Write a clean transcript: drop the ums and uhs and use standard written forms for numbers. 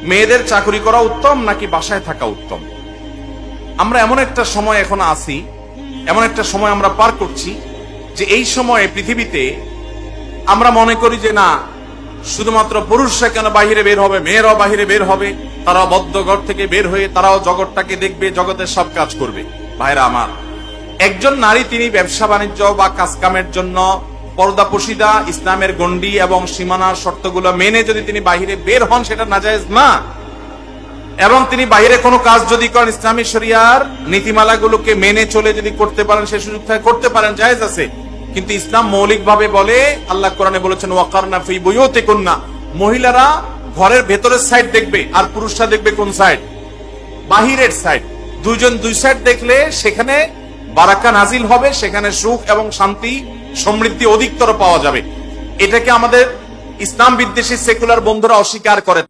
মেয়েদের চাকরি করা উত্তম নাকি বাসায় থাকা উত্তম? আমরা এমন একটা সময় এখন আছি, এমন একটা সময় আমরা পার করছি যে এই সময়ে পৃথিবীতে আমরা মনে করি যে না, শুধুমাত্র পুরুষরা কেন বাহিরে বের হবে, মেয়েরাও বাহিরে বের হবে, তারাও বদ্ধ ঘর থেকে বের হয়ে তারাও জগৎটাকে দেখবে, জগতের সব কাজ করবে। ভাইরা আমার, একজন নারী তিনি ব্যবসা বাণিজ্য বা কাজকামের জন্য পর্দাপোশিদা, ইসলামের গণ্ডি এবং সীমানার শর্তগুলো মেনে যদি তিনি বাহিরে বের হন, সেটা নাজায়েজ না। এবং তিনি বাহিরে কোনো কাজ যদি করেন, ইসলামী শরিয়ার নীতিমালাগুলোকে মেনে চলে যদি করতে পারেন, সে সুযোগ থাকে করতে পারেন, জায়েজ আছে। কিন্তু ইসলাম মৌলিকভাবে বলে, আল্লাহ কোরআনে বলেছেন ওয়াকারনা ফি বুয়ুতিকুন্না, মহিলারা ঘরের ভেতরের সাইড দেখবে আর পুরুষরা দেখবে কোন সাইড? বাহিরের সাইড। দুইজন দুই সাইড দেখলে সেখানে বারাকা নাজিল হবে, সেখানে সুখ এবং শান্তি সমৃদ্ধি অধিকতর পাওয়া যাবে। এটাকে আমাদের ইসলাম বিদ্বেষী সেকুলার বন্ধুরা অস্বীকার করে।